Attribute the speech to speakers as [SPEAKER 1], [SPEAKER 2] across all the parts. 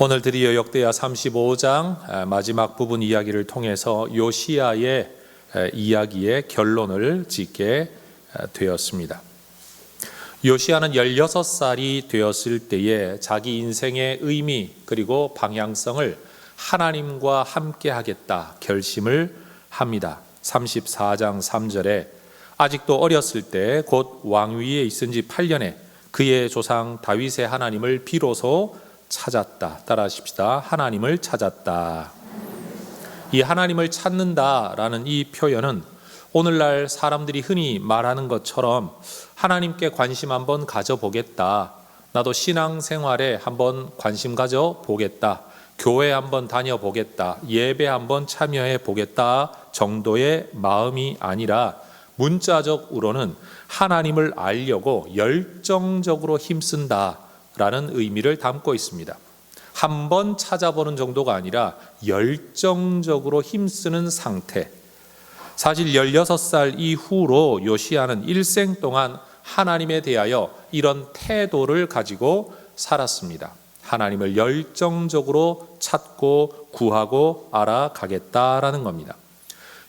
[SPEAKER 1] 오늘 드디어 역대하 35장 마지막 부분 이야기를 통해서 요시야의 이야기의 결론을 짓게 되었습니다. 요시야는 16살이 되었을 때에 자기 인생의 의미 그리고 방향성을 하나님과 함께 하겠다 결심을 합니다. 34장 3절에 아직도 어렸을 때 곧 왕위에 있은 지 8년에 그의 조상 다윗의 하나님을 비로소 찾았다. 따라하십시다. 하나님을 찾았다. 이 하나님을 찾는다라는 이 표현은 오늘날 사람들이 흔히 말하는 것처럼 하나님께 관심 한번 가져보겠다. 나도 신앙생활에 한번 관심 가져보겠다. 교회 한번 다녀보겠다. 예배 한번 참여해 보겠다 정도의 마음이 아니라 문자적으로는 하나님을 알려고 열정적으로 힘쓴다 라는 의미를 담고 있습니다. 한번 찾아보는 정도가 아니라 열정적으로 힘쓰는 상태. 사실 16살 이후로 요시야는 일생 동안 하나님에 대하여 이런 태도를 가지고 살았습니다. 하나님을 열정적으로 찾고 구하고 알아가겠다라는 겁니다.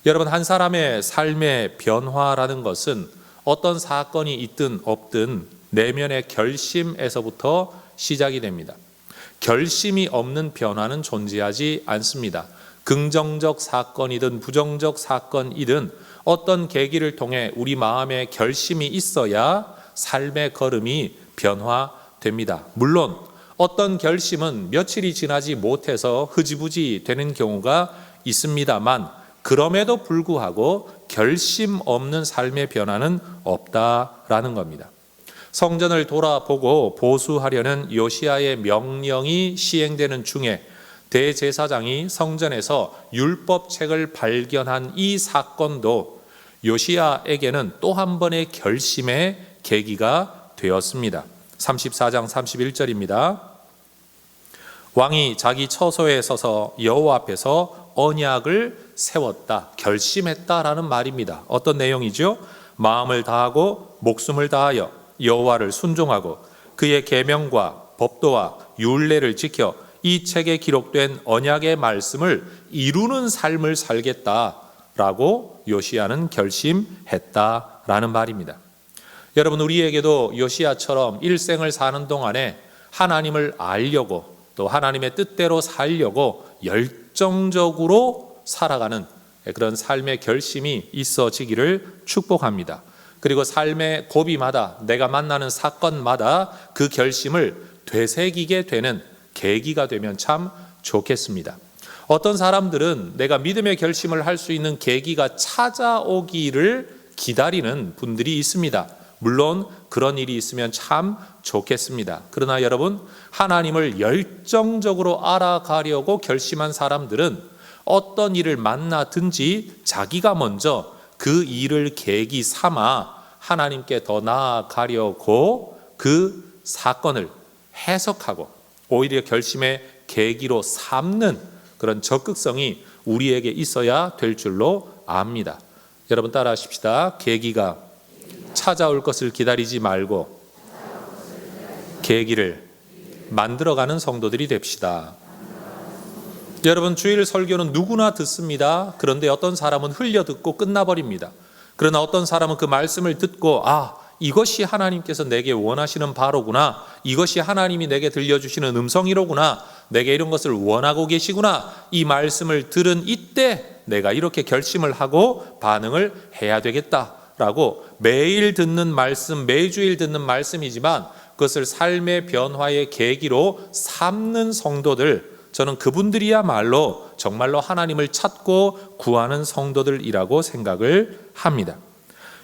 [SPEAKER 1] 여러분, 한 사람의 삶의 변화라는 것은 어떤 사건이 있든 없든 내면의 결심에서부터 시작이 됩니다. 결심이 없는 변화는 존재하지 않습니다. 긍정적 사건이든 부정적 사건이든 어떤 계기를 통해 우리 마음에 결심이 있어야 삶의 걸음이 변화됩니다. 물론 어떤 결심은 며칠이 지나지 못해서 흐지부지 되는 경우가 있습니다만 그럼에도 불구하고 결심 없는 삶의 변화는 없다라는 겁니다. 성전을 돌아보고 보수하려는 요시야의 명령이 시행되는 중에 대제사장이 성전에서 율법책을 발견한 이 사건도 요시야에게는 또 한 번의 결심의 계기가 되었습니다. 34장 31절입니다. 왕이 자기 처소에 서서 여호와 앞에서 언약을 세웠다, 결심했다라는 말입니다. 어떤 내용이죠? 마음을 다하고 목숨을 다하여 여호와를 순종하고 그의 계명과 법도와 율례를 지켜 이 책에 기록된 언약의 말씀을 이루는 삶을 살겠다라고 요시야는 결심했다라는 말입니다. 여러분, 우리에게도 요시야처럼 일생을 사는 동안에 하나님을 알려고 또 하나님의 뜻대로 살려고 열정적으로 살아가는 그런 삶의 결심이 있어지기를 축복합니다. 그리고 삶의 고비마다 내가 만나는 사건마다 그 결심을 되새기게 되는 계기가 되면 참 좋겠습니다. 어떤 사람들은 내가 믿음의 결심을 할 수 있는 계기가 찾아오기를 기다리는 분들이 있습니다. 물론 그런 일이 있으면 참 좋겠습니다. 그러나 여러분, 하나님을 열정적으로 알아가려고 결심한 사람들은 어떤 일을 만나든지 자기가 먼저 그 일을 계기 삼아 하나님께 더 나아가려고 그 사건을 해석하고 오히려 결심의 계기로 삼는 그런 적극성이 우리에게 있어야 될 줄로 압니다. 여러분, 따라하십시다. 계기가 찾아올 것을 기다리지 말고 계기를 만들어가는 성도들이 됩시다. 여러분, 주일 설교는 누구나 듣습니다. 그런데 어떤 사람은 흘려듣고 끝나버립니다. 그러나 어떤 사람은 그 말씀을 듣고 이것이 하나님께서 내게 원하시는 바로구나, 이것이 하나님이 내게 들려주시는 음성이로구나, 내게 이런 것을 원하고 계시구나, 이 말씀을 들은 이때 내가 이렇게 결심을 하고 반응을 해야 되겠다라고 매일 듣는 말씀, 매주일 듣는 말씀이지만 그것을 삶의 변화의 계기로 삼는 성도들, 저는 그분들이야말로 정말로 하나님을 찾고 구하는 성도들이라고 생각을 합니다.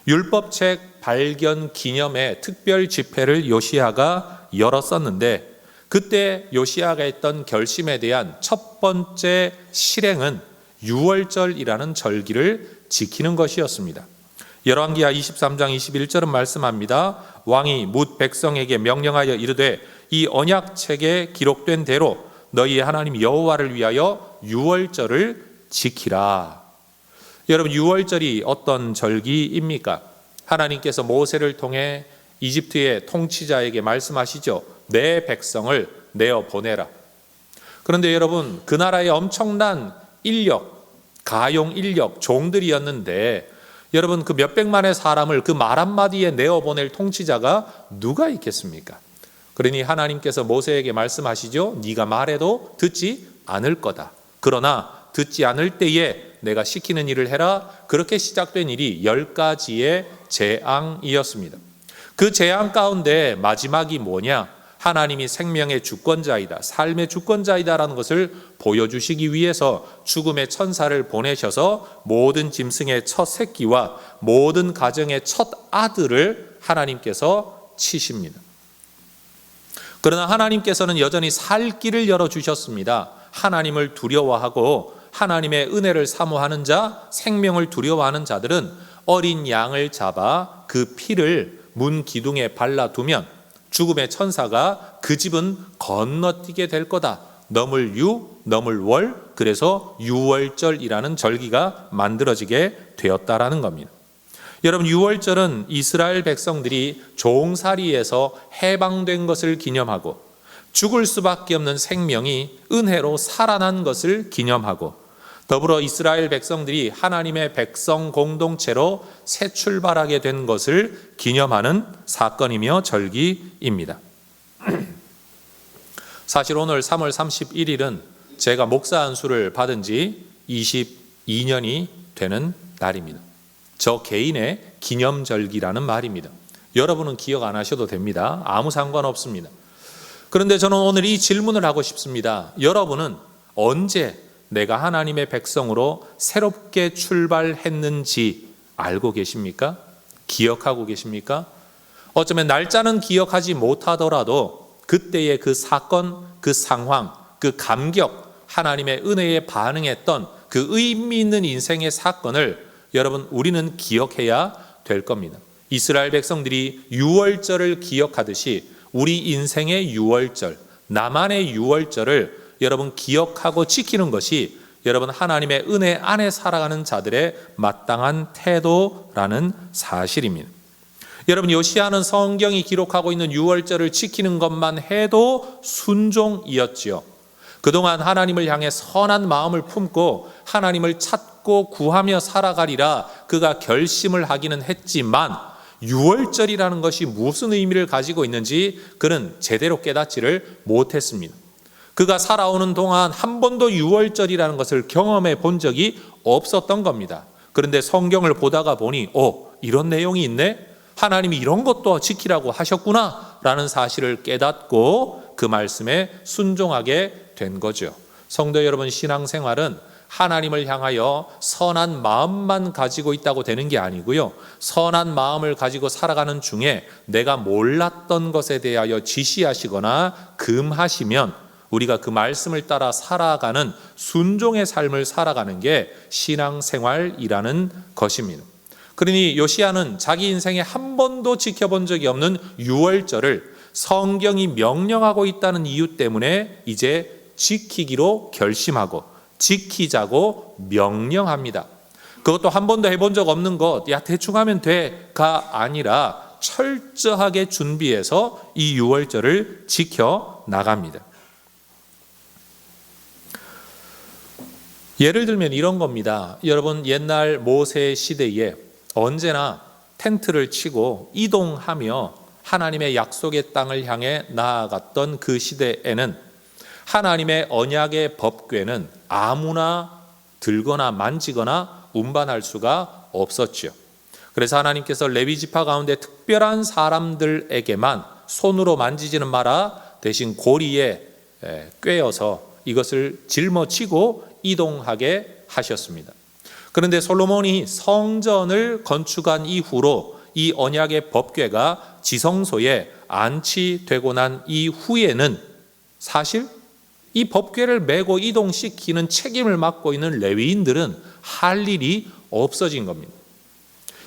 [SPEAKER 1] 율법책 발견 기념의 특별 집회를 요시야가 열었었는데 그때 요시야가 했던 결심에 대한 첫 번째 실행은 유월절이라는 절기를 지키는 것이었습니다. 열왕기하 23장 21절은 말씀합니다. 왕이 뭇 백성에게 명령하여 이르되 이 언약책에 기록된 대로 너희의 하나님 여호와를 위하여 유월절을 지키라. 여러분, 유월절이 어떤 절기입니까? 하나님께서 모세를 통해 이집트의 통치자에게 말씀하시죠. 내 백성을 내어 보내라. 그런데 여러분, 그 나라의 엄청난 인력, 가용 인력, 종들이었는데 여러분, 그 몇백만의 사람을 그 말 한마디에 내어보낼 통치자가 누가 있겠습니까? 그러니 하나님께서 모세에게 말씀하시죠. 네가 말해도 듣지 않을 거다. 그러나 듣지 않을 때에 내가 시키는 일을 해라. 그렇게 시작된 일이 10가지의 재앙이었습니다. 그 재앙 가운데 마지막이 뭐냐? 하나님이 생명의 주권자이다, 삶의 주권자이다라는 것을 보여주시기 위해서 죽음의 천사를 보내셔서 모든 짐승의 첫 새끼와 모든 가정의 첫 아들을 하나님께서 치십니다. 그러나 하나님께서는 여전히 살 길을 열어주셨습니다. 하나님을 두려워하고 하나님의 은혜를 사모하는 자, 생명을 두려워하는 자들은 어린 양을 잡아 그 피를 문 기둥에 발라두면 죽음의 천사가 그 집은 건너뛰게 될 거다. 넘을 유, 넘을 월, 그래서 유월절이라는 절기가 만들어지게 되었다라는 겁니다. 여러분, 유월절은 이스라엘 백성들이 종살이에서 해방된 것을 기념하고 죽을 수밖에 없는 생명이 은혜로 살아난 것을 기념하고 더불어 이스라엘 백성들이 하나님의 백성 공동체로 새 출발하게 된 것을 기념하는 사건이며 절기입니다. 사실 오늘 3월 31일은 제가 목사 안수를 받은 지 22년이 되는 날입니다. 저 개인의 기념절기라는 말입니다. 여러분은 기억 안 하셔도 됩니다. 아무 상관없습니다. 그런데 저는 오늘 이 질문을 하고 싶습니다. 여러분은 언제 내가 하나님의 백성으로 새롭게 출발했는지 알고 계십니까? 기억하고 계십니까? 어쩌면 날짜는 기억하지 못하더라도 그때의 그 사건, 그 상황, 그 감격, 하나님의 은혜에 반응했던 그 의미 있는 인생의 사건을 여러분, 우리는 기억해야 될 겁니다. 이스라엘 백성들이 유월절을 기억하듯이 우리 인생의 유월절, 나만의 유월절을 여러분 기억하고 지키는 것이 여러분 하나님의 은혜 안에 살아가는 자들의 마땅한 태도라는 사실입니다. 여러분, 요시야는 성경이 기록하고 있는 유월절을 지키는 것만 해도 순종이었지요. 그동안 하나님을 향해 선한 마음을 품고 하나님을 찾고 구하며 살아가리라 그가 결심을 하기는 했지만 유월절이라는 것이 무슨 의미를 가지고 있는지 그는 제대로 깨닫지를 못했습니다. 그가 살아오는 동안 한 번도 유월절이라는 것을 경험해 본 적이 없었던 겁니다. 그런데 성경을 보다가 보니 이런 내용이 있네? 하나님이 이런 것도 지키라고 하셨구나 라는 사실을 깨닫고 그 말씀에 순종하게 된 거죠. 성도 여러분, 신앙생활은 하나님을 향하여 선한 마음만 가지고 있다고 되는 게 아니고요. 선한 마음을 가지고 살아가는 중에 내가 몰랐던 것에 대하여 지시하시거나 금하시면 우리가 그 말씀을 따라 살아가는 순종의 삶을 살아가는 게 신앙생활이라는 것입니다. 그러니 요시야는 자기 인생에 한 번도 지켜본 적이 없는 유월절을 성경이 명령하고 있다는 이유 때문에 이제 지키기로 결심하고 지키자고 명령합니다. 그것도 한 번도 해본 적 없는 것, 대충 하면 돼가 아니라 철저하게 준비해서 이 유월절을 지켜 나갑니다. 예를 들면 이런 겁니다. 여러분, 옛날 모세 시대에 언제나 텐트를 치고 이동하며 하나님의 약속의 땅을 향해 나아갔던 그 시대에는 하나님의 언약의 법궤는 아무나 들거나 만지거나 운반할 수가 없었죠. 그래서 하나님께서 레위 지파 가운데 특별한 사람들에게만 손으로 만지지는 마라, 대신 고리에 꿰어서 이것을 짊어지고 이동하게 하셨습니다. 그런데 솔로몬이 성전을 건축한 이후로 이 언약의 법궤가 지성소에 안치되고 난 이후에는 사실 이 법궤를 메고 이동시키는 책임을 맡고 있는 레위인들은 할 일이 없어진 겁니다.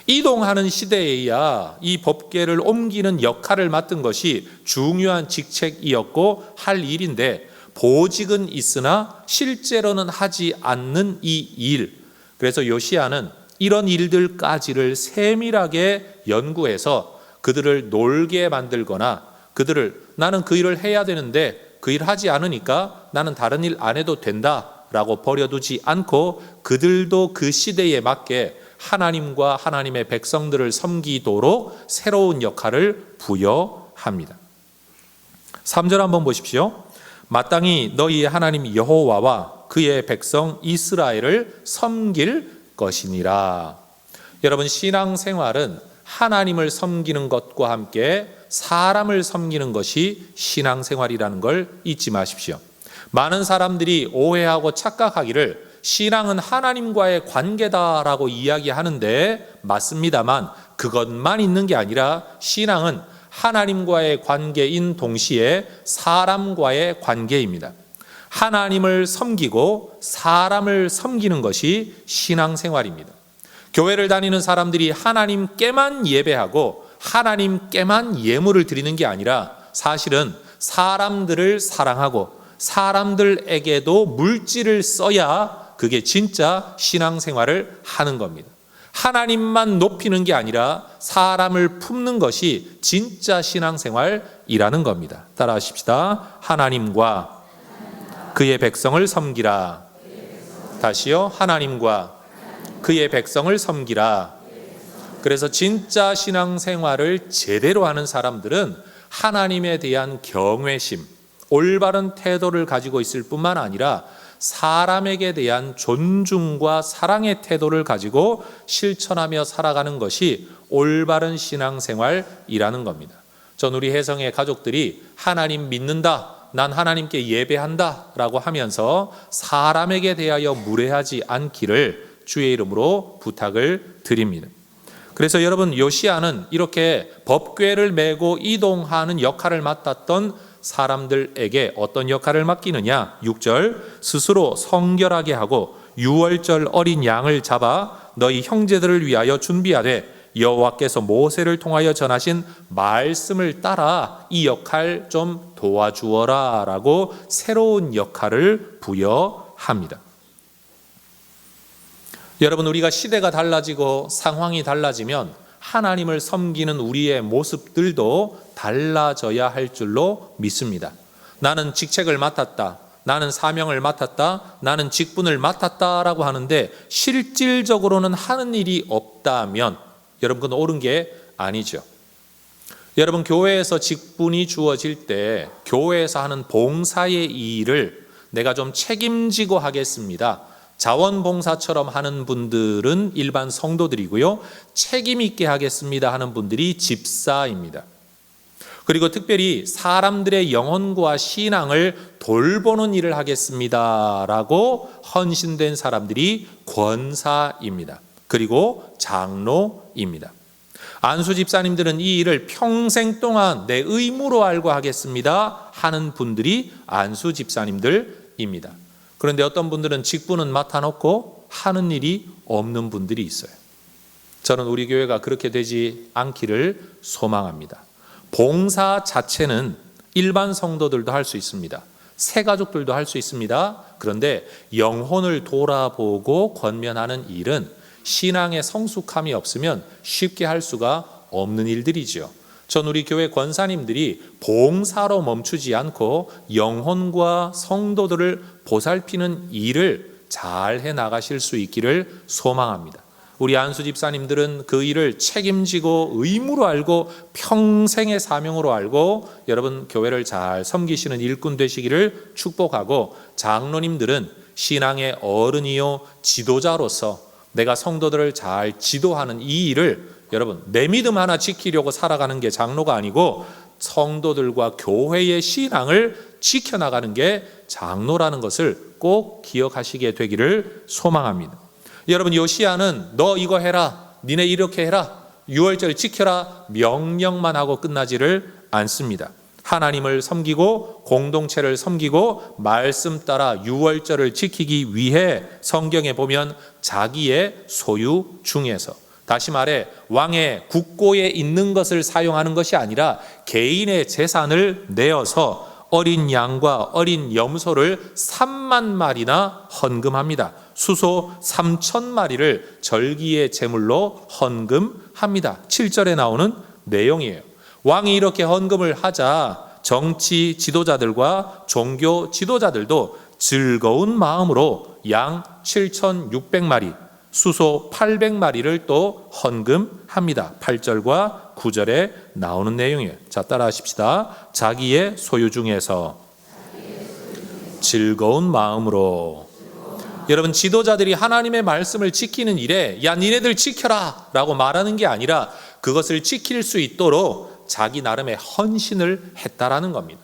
[SPEAKER 1] 이동하는 시대에야 이 법궤를 옮기는 역할을 맡은 것이 중요한 직책이었고 할 일인데 보직은 있으나 실제로는 하지 않는 이 일, 그래서 요시야는 이런 일들까지를 세밀하게 연구해서 그들을 놀게 만들거나 나는 그 일을 해야 되는데 그 일 하지 않으니까 나는 다른 일 안 해도 된다라고 버려두지 않고 그들도 그 시대에 맞게 하나님과 하나님의 백성들을 섬기도록 새로운 역할을 부여합니다. 3절 한번 보십시오. 마땅히 너희의 하나님 여호와와 그의 백성 이스라엘을 섬길 것이니라. 여러분, 신앙생활은 하나님을 섬기는 것과 함께 사람을 섬기는 것이 신앙생활이라는 걸 잊지 마십시오. 많은 사람들이 오해하고 착각하기를 신앙은 하나님과의 관계다라고 이야기하는데 맞습니다만 그것만 있는 게 아니라 신앙은 하나님과의 관계인 동시에 사람과의 관계입니다. 하나님을 섬기고 사람을 섬기는 것이 신앙생활입니다. 교회를 다니는 사람들이 하나님께만 예배하고 하나님께만 예물을 드리는 게 아니라 사실은 사람들을 사랑하고 사람들에게도 물질을 써야 그게 진짜 신앙생활을 하는 겁니다. 하나님만 높이는 게 아니라 사람을 품는 것이 진짜 신앙생활이라는 겁니다. 따라하십시다. 하나님과 그의 백성을 섬기라. 다시요. 하나님과 그의 백성을 섬기라. 그래서 진짜 신앙생활을 제대로 하는 사람들은 하나님에 대한 경외심, 올바른 태도를 가지고 있을 뿐만 아니라 사람에게 대한 존중과 사랑의 태도를 가지고 실천하며 살아가는 것이 올바른 신앙생활이라는 겁니다. 전 우리 혜성의 가족들이 하나님 믿는다, 난 하나님께 예배한다 라고 하면서 사람에게 대하여 무례하지 않기를 주의 이름으로 부탁을 드립니다. 그래서 여러분, 요시야는 이렇게 법궤를 메고 이동하는 역할을 맡았던 사람들에게 어떤 역할을 맡기느냐? 6절, 스스로 성결하게 하고 유월절 어린 양을 잡아 너희 형제들을 위하여 준비하되 여호와께서 모세를 통하여 전하신 말씀을 따라 이 역할 좀 도와주어라 라고 새로운 역할을 부여합니다. 여러분, 우리가 시대가 달라지고 상황이 달라지면 하나님을 섬기는 우리의 모습들도 달라져야 할 줄로 믿습니다. 나는 직책을 맡았다, 나는 사명을 맡았다, 나는 직분을 맡았다라고 하는데 실질적으로는 하는 일이 없다면 여러분, 그건 옳은 게 아니죠. 여러분, 교회에서 직분이 주어질 때 교회에서 하는 봉사의 일을 내가 좀 책임지고 하겠습니다. 자원봉사처럼 하는 분들은 일반 성도들이고요, 책임 있게 하겠습니다 하는 분들이 집사입니다. 그리고 특별히 사람들의 영혼과 신앙을 돌보는 일을 하겠습니다 라고 헌신된 사람들이 권사입니다. 그리고 장로입니다. 안수 집사님들은 이 일을 평생 동안 내 의무로 알고 하겠습니다 하는 분들이 안수 집사님들입니다. 그런데 어떤 분들은 직분은 맡아놓고 하는 일이 없는 분들이 있어요. 저는 우리 교회가 그렇게 되지 않기를 소망합니다. 봉사 자체는 일반 성도들도 할 수 있습니다. 새 가족들도 할 수 있습니다. 그런데 영혼을 돌아보고 권면하는 일은 신앙의 성숙함이 없으면 쉽게 할 수가 없는 일들이죠. 전 우리 교회 권사님들이 봉사로 멈추지 않고 영혼과 성도들을 보살피는 일을 잘 해나가실 수 있기를 소망합니다. 우리 안수 집사님들은 그 일을 책임지고 의무로 알고 평생의 사명으로 알고 여러분 교회를 잘 섬기시는 일꾼 되시기를 축복하고, 장로님들은 신앙의 어른이요 지도자로서 내가 성도들을 잘 지도하는 이 일을 여러분 내 믿음 하나 지키려고 살아가는 게 장로가 아니고 성도들과 교회의 신앙을 지켜나가는 게 장로라는 것을 꼭 기억하시게 되기를 소망합니다. 여러분, 요시야는 너 이거 해라, 니네 이렇게 해라, 유월절 지켜라 명령만 하고 끝나지를 않습니다. 하나님을 섬기고 공동체를 섬기고 말씀 따라 유월절을 지키기 위해 성경에 보면 자기의 소유 중에서, 다시 말해 왕의 국고에 있는 것을 사용하는 것이 아니라 개인의 재산을 내어서 어린 양과 어린 염소를 3만 마리나 헌금합니다. 수소 3,000마리를 절기의 제물로 헌금합니다. 7절에 나오는 내용이에요. 왕이 이렇게 헌금을 하자 정치 지도자들과 종교 지도자들도 즐거운 마음으로 양 7,600마리, 수소 800마리를 또 헌금합니다. 8절과 9절에 나오는 내용이에요. 자, 따라 하십시다. 자기의 소유 중에서 즐거운 마음으로. 여러분, 지도자들이 하나님의 말씀을 지키는 일에 야 니네들 지켜라 라고 말하는 게 아니라 그것을 지킬 수 있도록 자기 나름의 헌신을 했다라는 겁니다.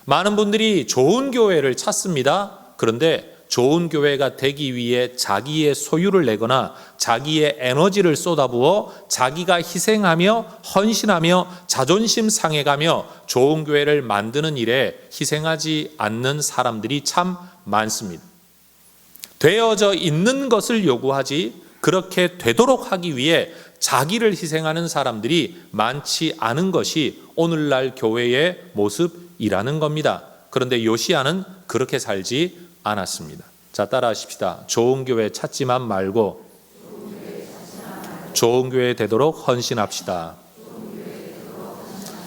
[SPEAKER 1] 많은 분들이 좋은 교회를 찾습니다. 그런데 좋은 교회가 되기 위해 자기의 소유를 내거나 자기의 에너지를 쏟아부어 자기가 희생하며 헌신하며 자존심 상해가며 좋은 교회를 만드는 일에 희생하지 않는 사람들이 참 많습니다. 되어져 있는 것을 요구하지 그렇게 되도록 하기 위해 자기를 희생하는 사람들이 많지 않은 것이 오늘날 교회의 모습이라는 겁니다. 그런데 요시야는 그렇게 살지 않았습니다. 자, 따라 하십시다. 좋은 교회 찾지만 말고 좋은 교회 되도록 헌신합시다.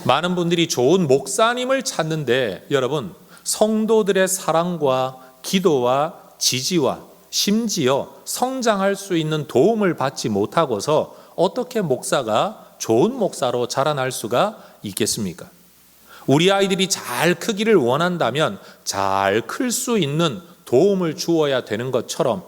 [SPEAKER 1] 많은 분들이 좋은 목사님을 찾는데 여러분, 성도들의 사랑과 기도와 지지와 심지어 성장할 수 있는 도움을 받지 못하고서 어떻게 목사가 좋은 목사로 자라날 수가 있겠습니까? 우리 아이들이 잘 크기를 원한다면 잘 클 수 있는 도움을 주어야 되는 것처럼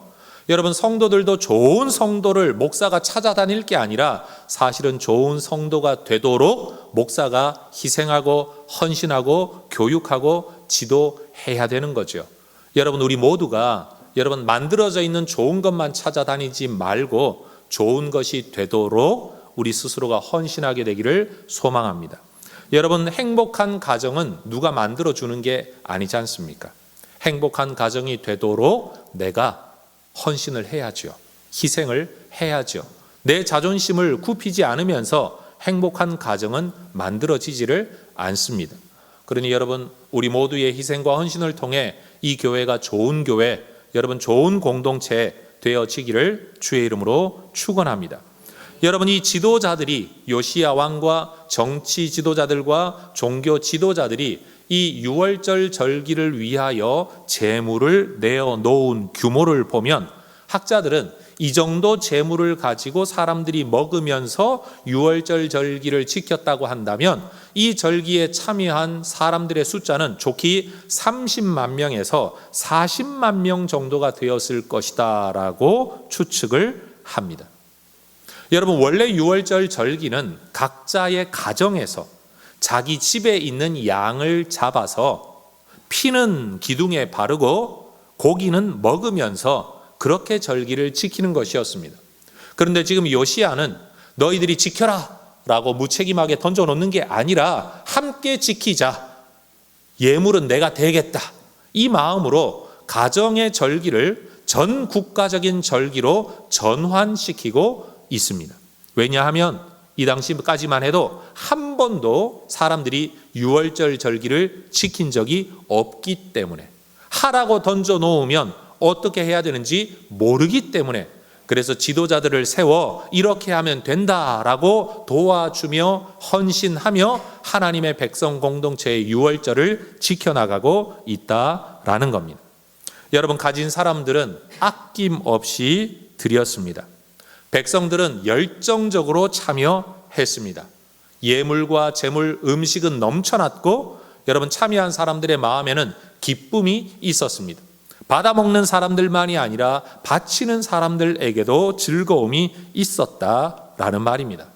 [SPEAKER 1] 여러분, 성도들도 좋은 성도를 목사가 찾아다닐 게 아니라 사실은 좋은 성도가 되도록 목사가 희생하고 헌신하고 교육하고 지도해야 되는 거죠. 여러분, 우리 모두가 여러분 만들어져 있는 좋은 것만 찾아다니지 말고 좋은 것이 되도록 우리 스스로가 헌신하게 되기를 소망합니다. 여러분, 행복한 가정은 누가 만들어주는 게 아니지 않습니까? 행복한 가정이 되도록 내가 헌신을 해야죠. 희생을 해야죠. 내 자존심을 굽히지 않으면서 행복한 가정은 만들어지지를 않습니다. 그러니 여러분, 우리 모두의 희생과 헌신을 통해 이 교회가 좋은 교회, 여러분 좋은 공동체 되어지기를 주의 이름으로 축원합니다. 여러분, 이 지도자들이 요시야 왕과 정치 지도자들과 종교 지도자들이 이 유월절 절기를 위하여 제물을 내어놓은 규모를 보면 학자들은 이 정도 제물을 가지고 사람들이 먹으면서 유월절 절기를 지켰다고 한다면 이 절기에 참여한 사람들의 숫자는 좋게 30만 명에서 40만 명 정도가 되었을 것이다 라고 추측을 합니다. 여러분, 원래 유월절 절기는 각자의 가정에서 자기 집에 있는 양을 잡아서 피는 기둥에 바르고 고기는 먹으면서 그렇게 절기를 지키는 것이었습니다. 그런데 지금 요시야는 너희들이 지켜라 라고 무책임하게 던져놓는 게 아니라 함께 지키자, 예물은 내가 대겠다, 이 마음으로 가정의 절기를 전 국가적인 절기로 전환시키고 있습니다. 왜냐하면 이 당시까지만 해도 한 번도 사람들이 유월절 절기를 지킨 적이 없기 때문에, 하라고 던져놓으면 어떻게 해야 되는지 모르기 때문에, 그래서 지도자들을 세워 이렇게 하면 된다라고 도와주며 헌신하며 하나님의 백성 공동체의 유월절을 지켜나가고 있다라는 겁니다. 여러분, 가진 사람들은 아낌없이 드렸습니다. 백성들은 열정적으로 참여했습니다. 예물과 제물, 음식은 넘쳐났고 여러분, 참여한 사람들의 마음에는 기쁨이 있었습니다. 받아먹는 사람들만이 아니라 바치는 사람들에게도 즐거움이 있었다라는 말입니다.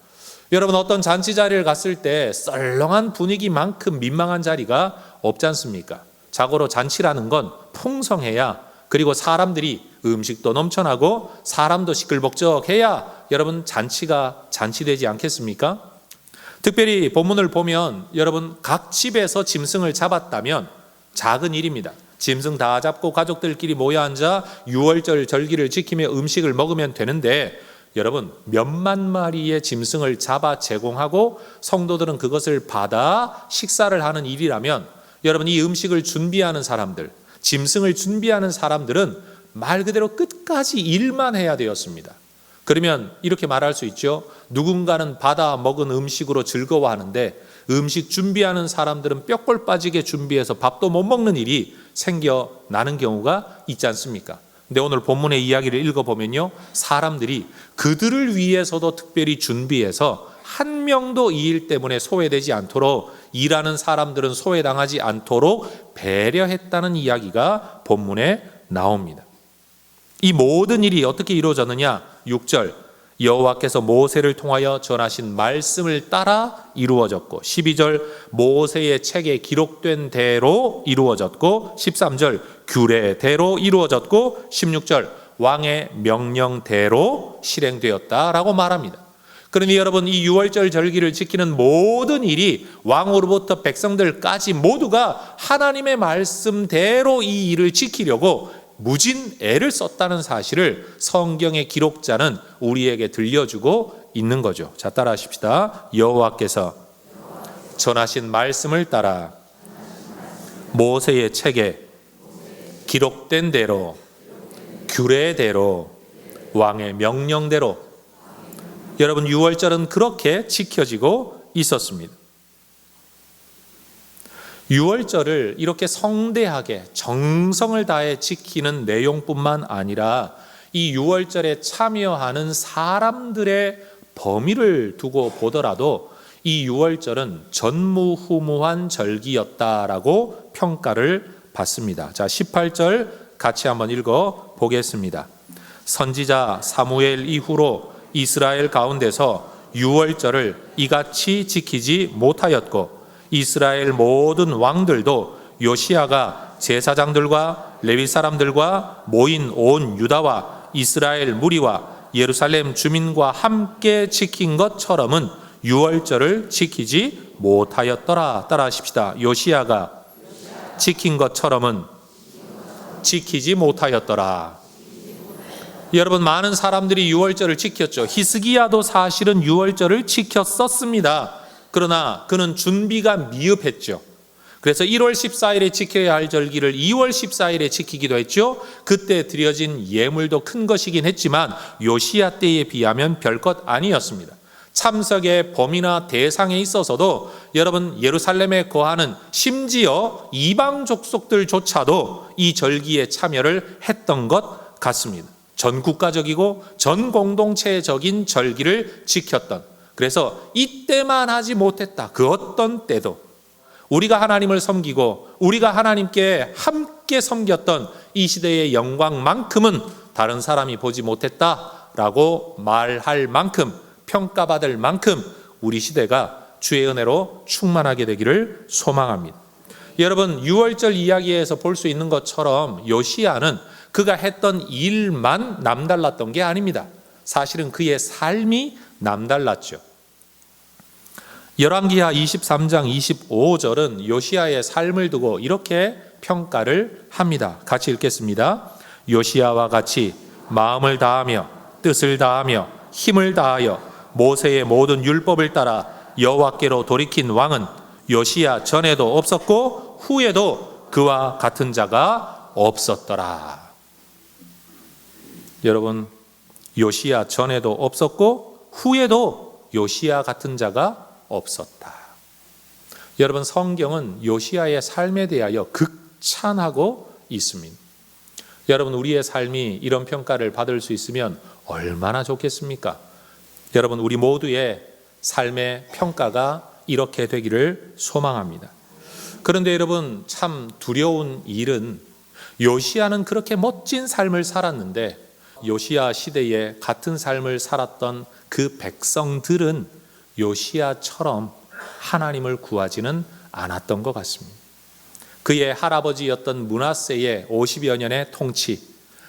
[SPEAKER 1] 여러분, 어떤 잔치 자리를 갔을 때 썰렁한 분위기만큼 민망한 자리가 없지 않습니까? 자고로 잔치라는 건 풍성해야, 그리고 사람들이 음식도 넘쳐나고 사람도 시끌벅적해야 여러분 잔치가 잔치되지 않겠습니까? 특별히 본문을 보면 여러분, 각 집에서 짐승을 잡았다면 작은 일입니다. 짐승 다 잡고 가족들끼리 모여 앉아 유월절 절기를 지키며 음식을 먹으면 되는데, 여러분 몇만 마리의 짐승을 잡아 제공하고 성도들은 그것을 받아 식사를 하는 일이라면, 여러분 이 음식을 준비하는 사람들, 짐승을 준비하는 사람들은 말 그대로 끝까지 일만 해야 되었습니다. 그러면 이렇게 말할 수 있죠. 누군가는 받아 먹은 음식으로 즐거워하는데 음식 준비하는 사람들은 뼈골 빠지게 준비해서 밥도 못 먹는 일이 생겨나는 경우가 있지 않습니까? 근데 오늘 본문의 이야기를 읽어보면요, 사람들이 그들을 위해서도 특별히 준비해서 한 명도 이 일 때문에 소외되지 않도록, 일하는 사람들은 소외당하지 않도록 배려했다는 이야기가 본문에 나옵니다. 이 모든 일이 어떻게 이루어졌느냐? 6절, 여호와께서 모세를 통하여 전하신 말씀을 따라 이루어졌고, 12절, 모세의 책에 기록된 대로 이루어졌고, 13절, 규례대로 이루어졌고, 16절, 왕의 명령대로 실행되었다라고 말합니다. 그러니 여러분, 이 유월절 절기를 지키는 모든 일이 왕으로부터 백성들까지 모두가 하나님의 말씀대로 이 일을 지키려고 무진 애를 썼다는 사실을 성경의 기록자는 우리에게 들려주고 있는 거죠. 자, 따라하십시다. 여호와께서 전하신 말씀을 따라 모세의 책에 기록된 대로, 규례대로, 왕의 명령대로, 여러분, 유월절은 그렇게 지켜지고 있었습니다. 유월절을 이렇게 성대하게 정성을 다해 지키는 내용뿐만 아니라 이 유월절에 참여하는 사람들의 범위를 두고 보더라도 이 유월절은 전무후무한 절기였다라고 평가를 받습니다. 자, 18절 같이 한번 읽어 보겠습니다. 선지자 사무엘 이후로 이스라엘 가운데서 유월절을 이같이 지키지 못하였고, 이스라엘 모든 왕들도 요시야가 제사장들과 레위 사람들과 모인 온 유다와 이스라엘 무리와 예루살렘 주민과 함께 지킨 것처럼은 유월절을 지키지 못하였더라. 따라하십시다. 요시야가 지킨 것처럼은 지키지 못하였더라. 여러분, 많은 사람들이 유월절을 지켰죠. 히스기야도 사실은 유월절을 지켰었습니다. 그러나 그는 준비가 미흡했죠. 그래서 1월 14일에 지켜야 할 절기를 2월 14일에 지키기도 했죠. 그때 드려진 예물도 큰 것이긴 했지만 요시야 때에 비하면 별것 아니었습니다. 참석의 범위나 대상에 있어서도 여러분, 예루살렘에 거하는 심지어 이방 족속들조차도 이 절기에 참여를 했던 것 같습니다. 전 국가적이고 전 공동체적인 절기를 지켰던, 그래서 이때만 하지 못했다. 그 어떤 때도 우리가 하나님을 섬기고 우리가 하나님께 함께 섬겼던 이 시대의 영광만큼은 다른 사람이 보지 못했다라고 말할 만큼, 평가받을 만큼 우리 시대가 주의 은혜로 충만하게 되기를 소망합니다. 여러분, 유월절 이야기에서 볼 수 있는 것처럼 요시야는 그가 했던 일만 남달랐던 게 아닙니다. 사실은 그의 삶이 남달랐죠. 열왕기하 23장 25절은 요시야의 삶을 두고 이렇게 평가를 합니다. 같이 읽겠습니다. 요시야와 같이 마음을 다하며 뜻을 다하며 힘을 다하여 모세의 모든 율법을 따라 여호와께로 돌이킨 왕은 요시야 전에도 없었고 후에도 그와 같은 자가 없었더라. 여러분, 요시야 전에도 없었고 후에도 요시야 같은 자가 없었다. 여러분, 성경은 요시야의 삶에 대하여 극찬하고 있습니다. 여러분, 우리의 삶이 이런 평가를 받을 수 있으면 얼마나 좋겠습니까? 여러분, 우리 모두의 삶의 평가가 이렇게 되기를 소망합니다. 그런데 여러분, 참 두려운 일은 요시야는 그렇게 멋진 삶을 살았는데 요시야 시대에 같은 삶을 살았던 그 백성들은 요시야처럼 하나님을 구하지는 않았던 것 같습니다. 그의 할아버지였던 므낫세의 50여 년의 통치,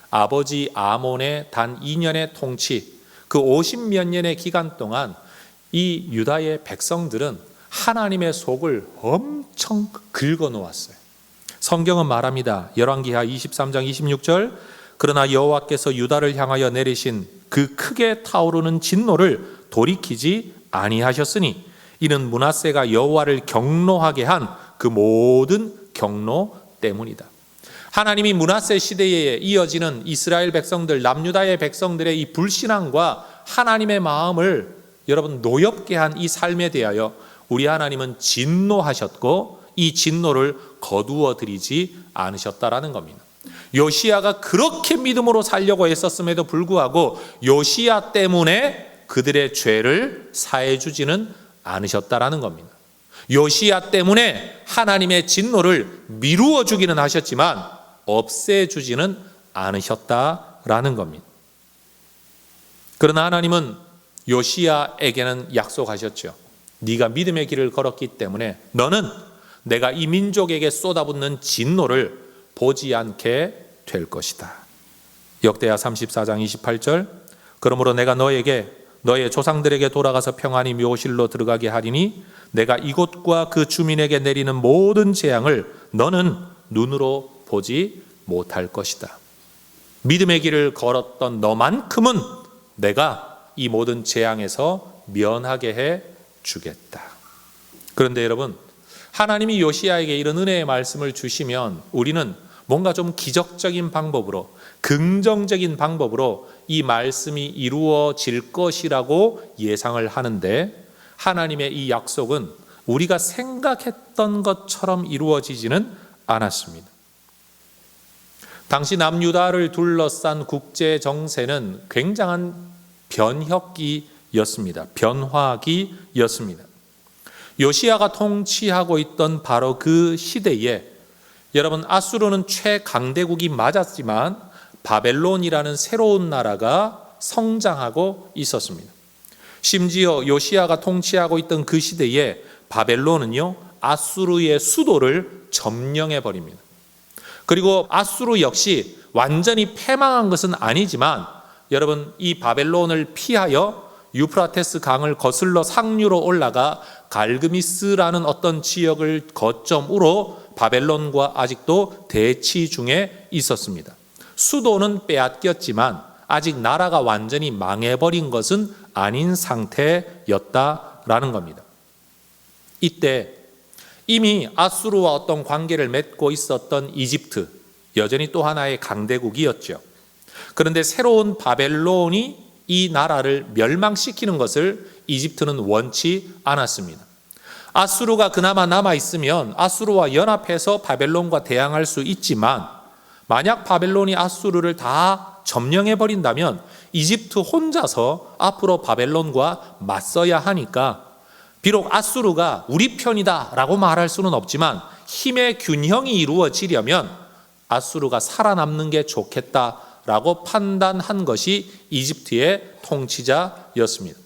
[SPEAKER 1] 아버지 아몬의 단 2년의 통치, 그 50몇 년의 기간 동안 이 유다의 백성들은 하나님의 속을 엄청 긁어놓았어요. 성경은 말합니다. 열왕기하 23장 26절, 그러나 여호와께서 유다를 향하여 내리신 그 크게 타오르는 진노를 돌이키지 아니하셨으니 이는 므낫세가 여호와를 경노하게 한 그 모든 경노 때문이다. 하나님이 므낫세 시대에 이어지는 이스라엘 백성들, 남유다의 백성들의 이 불신앙과 하나님의 마음을 여러분 노엽게 한 이 삶에 대하여 우리 하나님은 진노하셨고 이 진노를 거두어 드리지 않으셨다라는 겁니다. 요시야가 그렇게 믿음으로 살려고 했었음에도 불구하고 요시야 때문에 그들의 죄를 사해 주지는 않으셨다라는 겁니다. 요시야 때문에 하나님의 진노를 미루어 주기는 하셨지만 없애 주지는 않으셨다라는 겁니다. 그러나 하나님은 요시야에게는 약속하셨죠. 네가 믿음의 길을 걸었기 때문에 너는 내가 이 민족에게 쏟아붓는 진노를 보지 않게 될 것이다. 역대하 34장 28절 그러므로 내가 너에게 너의 조상들에게 돌아가서 평안히 묘실로 들어가게 하리니 내가 이곳과 그 주민에게 내리는 모든 재앙을 너는 눈으로 보지 못할 것이다. 믿음의 길을 걸었던 너만큼은 내가 이 모든 재앙에서 면하게 해 주겠다. 그런데 여러분, 하나님이 요시야에게 이런 은혜의 말씀을 주시면 우리는 뭔가 좀 기적적인 방법으로, 긍정적인 방법으로 이 말씀이 이루어질 것이라고 예상을 하는데 하나님의 이 약속은 우리가 생각했던 것처럼 이루어지지는 않았습니다. 당시 남유다를 둘러싼 국제 정세는 굉장한 변혁기였습니다. 변화기였습니다. 요시야가 통치하고 있던 바로 그 시대에 여러분 아수르는 최강대국이 맞았지만 바벨론이라는 새로운 나라가 성장하고 있었습니다. 심지어 요시야가 통치하고 있던 그 시대에 바벨론은요 아수르의 수도를 점령해 버립니다. 그리고 아수르 역시 완전히 패망한 것은 아니지만 여러분 이 바벨론을 피하여 유프라테스 강을 거슬러 상류로 올라가 갈그미스라는 어떤 지역을 거점으로 바벨론과 아직도 대치 중에 있었습니다. 수도는 빼앗겼지만 아직 나라가 완전히 망해버린 것은 아닌 상태였다라는 겁니다. 이때 이미 아수르와 어떤 관계를 맺고 있었던 이집트, 여전히 또 하나의 강대국이었죠. 그런데 새로운 바벨론이 이 나라를 멸망시키는 것을 이집트는 원치 않았습니다. 아수르가 그나마 남아있으면 아수르와 연합해서 바벨론과 대항할 수 있지만 만약 바벨론이 아수르를 다 점령해버린다면 이집트 혼자서 앞으로 바벨론과 맞서야 하니까 비록 아수르가 우리 편이다 라고 말할 수는 없지만 힘의 균형이 이루어지려면 아수르가 살아남는 게 좋겠다라고 판단한 것이 이집트의 통치자였습니다.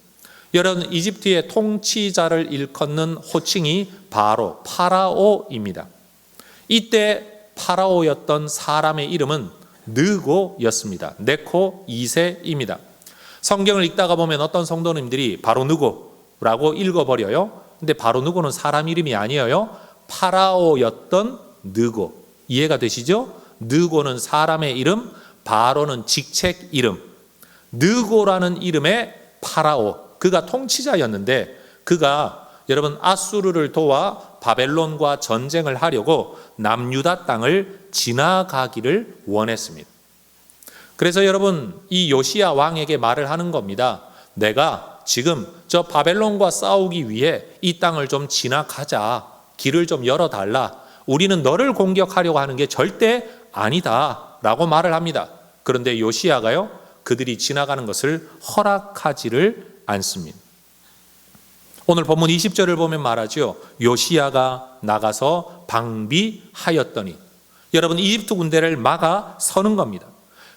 [SPEAKER 1] 여러분 이집트의 통치자를 일컫는 호칭이 바로 파라오입니다. 이때 파라오였던 사람의 이름은 느고였습니다. 네코 2세입니다. 성경을 읽다가 보면 어떤 성도님들이 바로 느고라고 읽어버려요. 근데 바로 느고는 사람 이름이 아니에요. 파라오였던 느고. 이해가 되시죠? 느고는 사람의 이름, 바로는 직책 이름. 느고라는 이름의 파라오. 그가 통치자였는데 그가 여러분 아수르를 도와 바벨론과 전쟁을 하려고 남유다 땅을 지나가기를 원했습니다. 그래서 여러분 이 요시야 왕에게 말을 하는 겁니다. 내가 지금 저 바벨론과 싸우기 위해 이 땅을 좀 지나가자. 길을 좀 열어달라. 우리는 너를 공격하려고 하는 게 절대 아니다 라고 말을 합니다. 그런데 요시야가요 그들이 지나가는 것을 허락하지를 않습니다. 오늘 본문 20절을 보면 말하죠. 요시야가 나가서 방비하였더니 여러분 이집트 군대를 막아 서는 겁니다.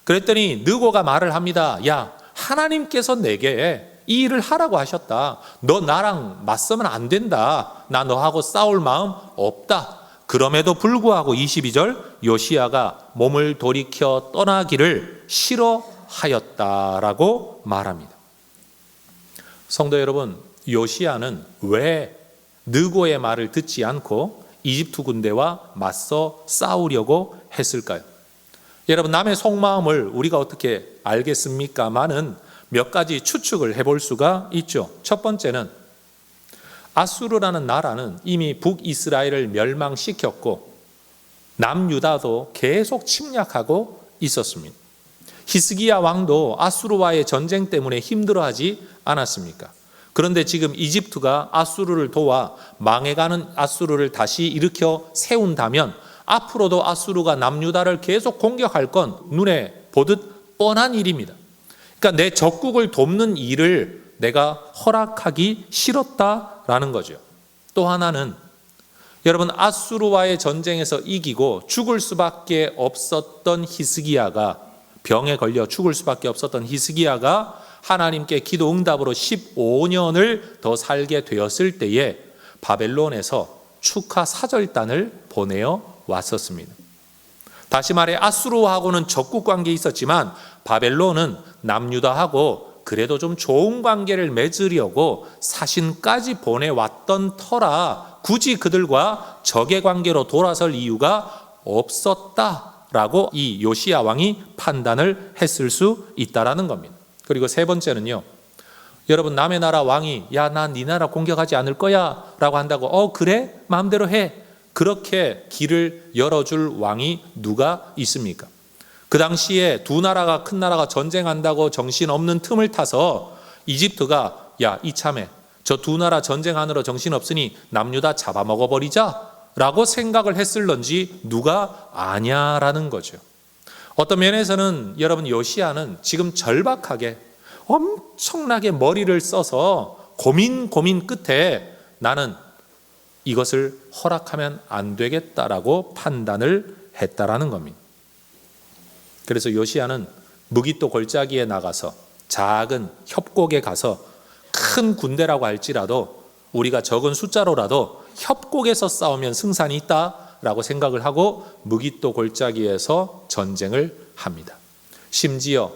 [SPEAKER 1] 그랬더니 느고가 말을 합니다. 야 하나님께서 내게 이 일을 하라고 하셨다. 너 나랑 맞서면 안 된다. 나 너하고 싸울 마음 없다. 그럼에도 불구하고 22절 요시야가 몸을 돌이켜 떠나기를 싫어하였다라고 말합니다. 성도 여러분, 요시야는 왜 느고의 말을 듣지 않고 이집트 군대와 맞서 싸우려고 했을까요? 여러분 남의 속마음을 우리가 어떻게 알겠습니까마는 몇 가지 추측을 해볼 수가 있죠. 첫 번째는 아수르라는 나라는 이미 북이스라엘을 멸망시켰고 남유다도 계속 침략하고 있었습니다. 히스기야 왕도 아수르와의 전쟁 때문에 힘들어하지 않았습니까? 그런데 지금 이집트가 아수르를 도와 망해가는 아수르를 다시 일으켜 세운다면 앞으로도 아수르가 남유다를 계속 공격할 건 눈에 보듯 뻔한 일입니다. 그러니까 내 적국을 돕는 일을 내가 허락하기 싫었다라는 거죠. 또 하나는 여러분, 아수르와의 전쟁에서 이기고 죽을 수밖에 없었던 히스기야가, 병에 걸려 죽을 수밖에 없었던 히스기야가 하나님께 기도 응답으로 15년을 더 살게 되었을 때에 바벨론에서 축하 사절단을 보내어 왔었습니다. 다시 말해 아수르하고는 적국 관계에 있었지만 바벨론은 남유다하고 그래도 좀 좋은 관계를 맺으려고 사신까지 보내왔던 터라 굳이 그들과 적의 관계로 돌아설 이유가 없었다라고 이 요시야 왕이 판단을 했을 수 있다라는 겁니다. 그리고 세 번째는요, 여러분, 남의 나라 왕이 야, 난 네 나라 공격하지 않을 거야 라고 한다고 그래? 마음대로 해. 그렇게 길을 열어줄 왕이 누가 있습니까? 그 당시에 두 나라가, 큰 나라가 전쟁한다고 정신없는 틈을 타서 이집트가 야, 이참에 저 두 나라 전쟁하느라 정신없으니 남유다 잡아먹어버리자 라고 생각을 했을런지 누가 아냐라는 거죠. 어떤 면에서는 여러분, 요시야는 지금 절박하게 엄청나게 머리를 써서 고민 끝에 나는 이것을 허락하면 안 되겠다라고 판단을 했다라는 겁니다. 그래서 요시야는 무기또 골짜기에 나가서 작은 협곡에 가서 큰 군대라고 할지라도 우리가 적은 숫자로라도 협곡에서 싸우면 승산이 있다라고 생각을 하고 무기또 골짜기에서 전쟁을 합니다. 심지어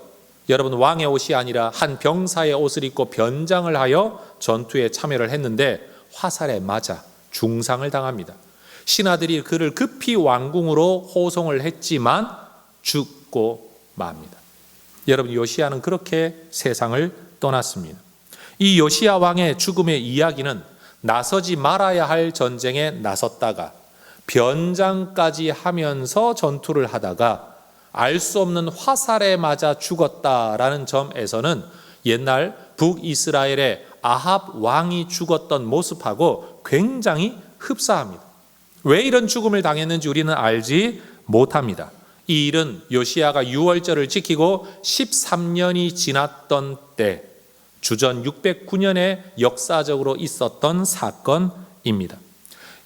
[SPEAKER 1] 여러분, 왕의 옷이 아니라 한 병사의 옷을 입고 변장을 하여 전투에 참여를 했는데 화살에 맞아 중상을 당합니다. 신하들이 그를 급히 왕궁으로 호송을 했지만 죽고 맙니다. 여러분, 요시야는 그렇게 세상을 떠났습니다. 이 요시야 왕의 죽음의 이야기는 나서지 말아야 할 전쟁에 나섰다가 변장까지 하면서 전투를 하다가 알 수 없는 화살에 맞아 죽었다라는 점에서는 옛날 북이스라엘의 아합 왕이 죽었던 모습하고 굉장히 흡사합니다. 왜 이런 죽음을 당했는지 우리는 알지 못합니다. 이 일은 요시야가 유월절을 지키고 13년이 지났던 때 주전 609년에 역사적으로 있었던 사건입니다.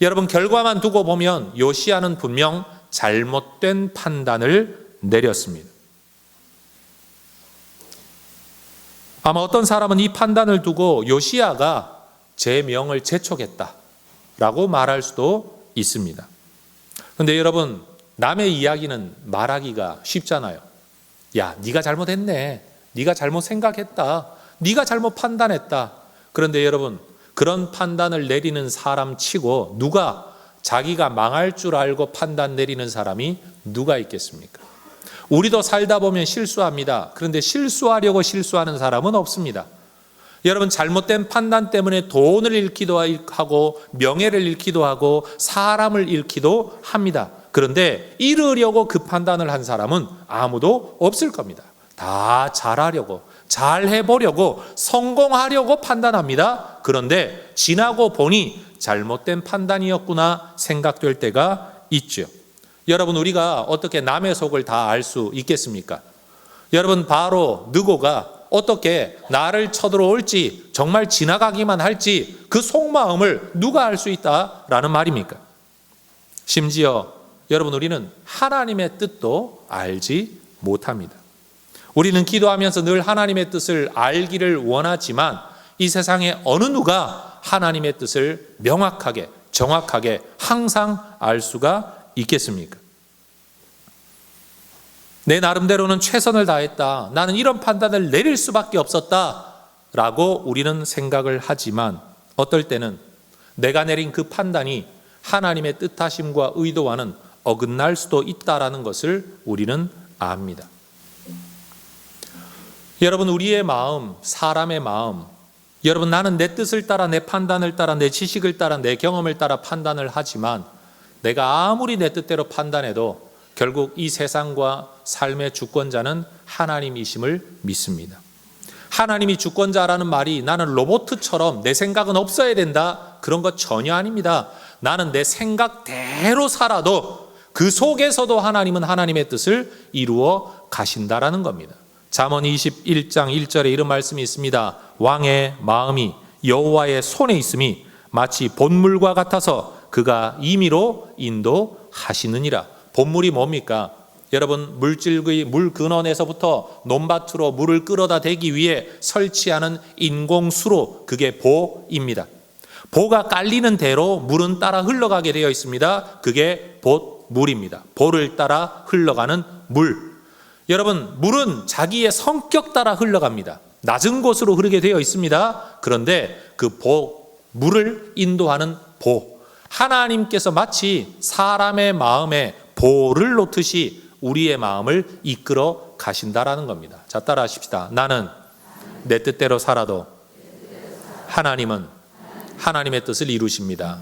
[SPEAKER 1] 여러분, 결과만 두고 보면 요시야는 분명 잘못된 판단을 내렸습니다. 아마 어떤 사람은 이 판단을 두고 요시야가 제 명을 재촉했다라고 말할 수도 있습니다. 그런데 여러분, 남의 이야기는 말하기가 쉽잖아요. 야, 네가 잘못했네. 네가 잘못 생각했다. 네가 잘못 판단했다. 그런데 여러분, 그런 판단을 내리는 사람 치고 누가 자기가 망할 줄 알고 판단 내리는 사람이 누가 있겠습니까? 우리도 살다 보면 실수합니다. 그런데 실수하려고 실수하는 사람은 없습니다. 여러분, 잘못된 판단 때문에 돈을 잃기도 하고 명예를 잃기도 하고 사람을 잃기도 합니다. 그런데 잃으려고 그 판단을 한 사람은 아무도 없을 겁니다. 다 잘하려고, 잘해보려고, 성공하려고 판단합니다. 그런데 지나고 보니 잘못된 판단이었구나 생각될 때가 있죠. 여러분, 우리가 어떻게 남의 속을 다 알 수 있겠습니까? 여러분, 바로 느고가 어떻게 나를 쳐들어올지, 정말 지나가기만 할지 그 속마음을 누가 알 수 있다라는 말입니까? 심지어 여러분, 우리는 하나님의 뜻도 알지 못합니다. 우리는 기도하면서 늘 하나님의 뜻을 알기를 원하지만 이 세상에 어느 누가 하나님의 뜻을 명확하게, 정확하게 항상 알 수가 있겠습니까? 내 나름대로는 최선을 다했다. 나는 이런 판단을 내릴 수밖에 없었다. 라고 우리는 생각을 하지만 어떨 때는 내가 내린 그 판단이 하나님의 뜻하심과 의도와는 어긋날 수도 있다라는 것을 우리는 압니다. 여러분, 우리의 마음, 사람의 마음, 여러분, 나는 내 뜻을 따라, 내 판단을 따라, 내 지식을 따라, 내 경험을 따라 판단을 하지만 내가 아무리 내 뜻대로 판단해도 결국 이 세상과 삶의 주권자는 하나님이심을 믿습니다. 하나님이 주권자라는 말이 나는 로봇처럼 내 생각은 없어야 된다, 그런 것 전혀 아닙니다. 나는 내 생각대로 살아도 그 속에서도 하나님은 하나님의 뜻을 이루어 가신다라는 겁니다. 잠언 21장 1절에 이런 말씀이 있습니다. 왕의 마음이 여호와의 손에 있음이 마치 본물과 같아서 그가 임의로 인도하시느니라. 본물이 뭡니까? 여러분, 물질의 물 근원에서부터 논밭으로 물을 끌어다 대기 위해 설치하는 인공수로, 그게 보입니다. 보가 깔리는 대로 물은 따라 흘러가게 되어 있습니다. 그게 봇물입니다. 보를 따라 흘러가는 물. 여러분, 물은 자기의 성격 따라 흘러갑니다. 낮은 곳으로 흐르게 되어 있습니다. 그런데 그 물을 인도하는 보, 하나님께서 마치 사람의 마음에 보를 놓듯이 우리의 마음을 이끌어 가신다라는 겁니다. 자, 따라 하십시다. 나는 내 뜻대로 살아도 하나님은 하나님의 뜻을 이루십니다.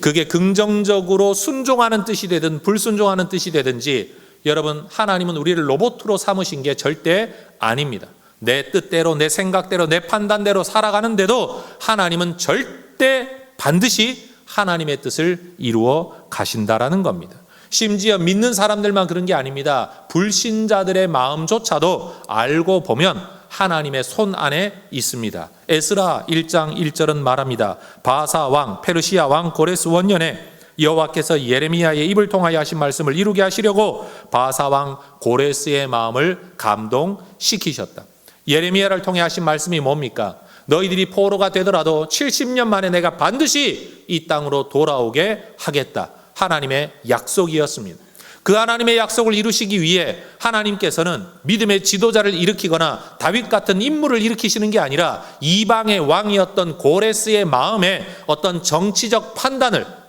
[SPEAKER 1] 그게 긍정적으로 순종하는 뜻이 되든 불순종하는 뜻이 되든지, 여러분, 하나님은 우리를 로봇으로 삼으신 게 절대 아닙니다. 내 뜻대로, 내 생각대로, 내 판단대로 살아가는데도 하나님은 절대 반드시 하나님의 뜻을 이루어 가신다라는 겁니다. 심지어 믿는 사람들만 그런 게 아닙니다. 불신자들의 마음조차도 알고 보면 하나님의 손 안에 있습니다. 에스라 1장 1절은 말합니다. 바사 왕, 페르시아 왕 고레스 원년에 여호와께서 예레미야의 입을 통하여 하신 말씀을 이루게 하시려고 바사 왕 고레스의 마음을 감동시키셨다. 예레미야를 통해 하신 말씀이 뭡니까? 너희들이 포로가 되더라도 70년 만에 내가 반드시 이 땅으로 돌아오게 하겠다. 하나님의 약속이었습니다. 그 하나님의 약속을 이루시기 위해 하나님께서는 믿음의 지도자를 일으키거나 다윗 같은 인물을 일으키시는 게 아니라 이방의 왕이었던 고레스의 마음에 어떤 정치적 판단을,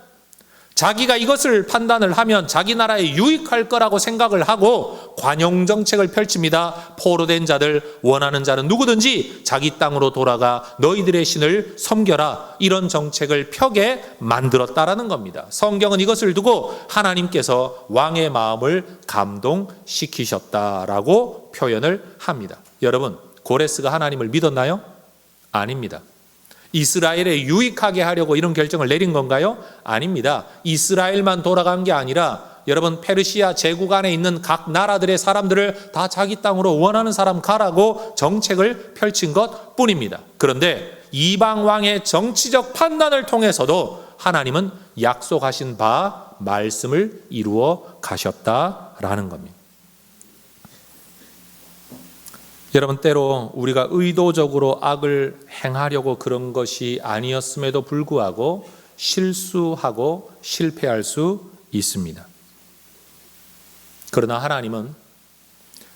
[SPEAKER 1] 자기가 이것을 판단을 하면 자기 나라에 유익할 거라고 생각을 하고 관용 정책을 펼칩니다. 포로된 자들, 원하는 자는 누구든지 자기 땅으로 돌아가 너희들의 신을 섬겨라, 이런 정책을 펴게 만들었다라는 겁니다. 성경은 이것을 두고 하나님께서 왕의 마음을 감동시키셨다라고 표현을 합니다. 여러분, 고레스가 하나님을 믿었나요? 아닙니다. 이스라엘에 유익하게 하려고 이런 결정을 내린 건가요? 아닙니다. 이스라엘만 돌아간 게 아니라 여러분, 페르시아 제국 안에 있는 각 나라들의 사람들을 다 자기 땅으로 원하는 사람 가라고 정책을 펼친 것 뿐입니다. 그런데 이방 왕의 정치적 판단을 통해서도 하나님은 약속하신 바 말씀을 이루어 가셨다라는 겁니다. 여러분, 때로 우리가 의도적으로 악을 행하려고 그런 것이 아니었음에도 불구하고 실수하고 실패할 수 있습니다. 그러나 하나님은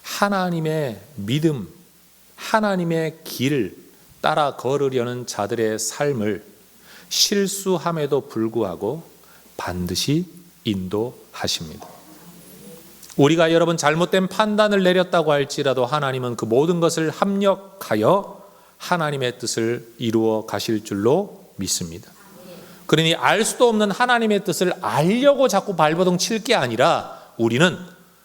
[SPEAKER 1] 하나님의 믿음, 하나님의 길을 따라 걸으려는 자들의 삶을 실수함에도 불구하고 반드시 인도하십니다. 우리가 여러분 잘못된 판단을 내렸다고 할지라도 하나님은 그 모든 것을 합력하여 하나님의 뜻을 이루어 가실 줄로 믿습니다. 그러니 알 수도 없는 하나님의 뜻을 알려고 자꾸 발버둥 칠 게 아니라 우리는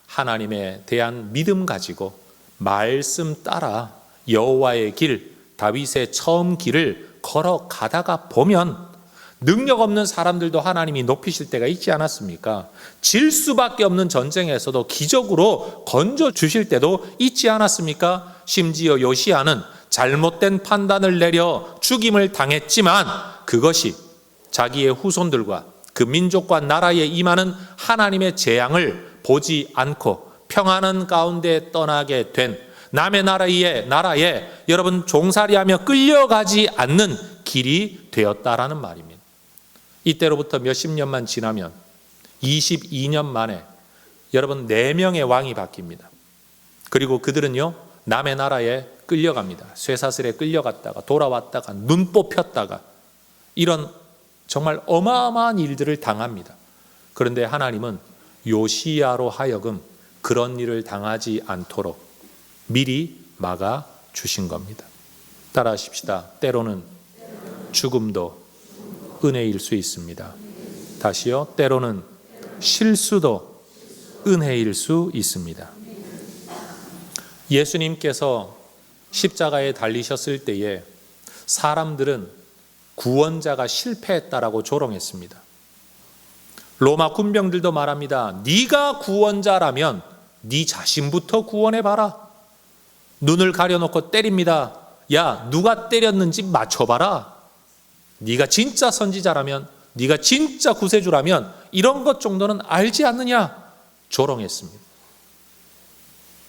[SPEAKER 1] 하나님에 대한 믿음 가지고 말씀 따라 여호와의 길, 다윗의 처음 길을 걸어가다가 보면 능력 없는 사람들도 하나님이 높이실 때가 있지 않았습니까? 질 수밖에 없는 전쟁에서도 기적으로 건져주실 때도 있지 않았습니까? 심지어 요시야는 잘못된 판단을 내려 죽임을 당했지만 그것이 자기의 후손들과 그 민족과 나라에 임하는 하나님의 재앙을 보지 않고 평안한 가운데 떠나게 된 남의 나라에 여러분 종살이하며 끌려가지 않는 길이 되었다라는 말입니다. 이때로부터 몇십 년만 지나면 22년 만에 여러분 4명의 왕이 바뀝니다. 그리고 그들은요 남의 나라에 끌려갑니다. 쇠사슬에 끌려갔다가 돌아왔다가 눈 뽑혔다가 이런 정말 어마어마한 일들을 당합니다. 그런데 하나님은 요시야로 하여금 그런 일을 당하지 않도록 미리 막아 주신 겁니다. 따라하십시다. 때로는 죽음도 은혜일 수 있습니다. 다시요. 때로는 실수도 은혜일 수 있습니다. 예수님께서 십자가에 달리셨을 때에 사람들은 구원자가 실패했다라고 조롱했습니다. 로마 군병들도 말합니다. 네가 구원자라면 네 자신부터 구원해봐라. 눈을 가려놓고 때립니다. 야, 누가 때렸는지 맞춰봐라. 네가 진짜 선지자라면, 네가 진짜 구세주라면 이런 것 정도는 알지 않느냐? 조롱했습니다.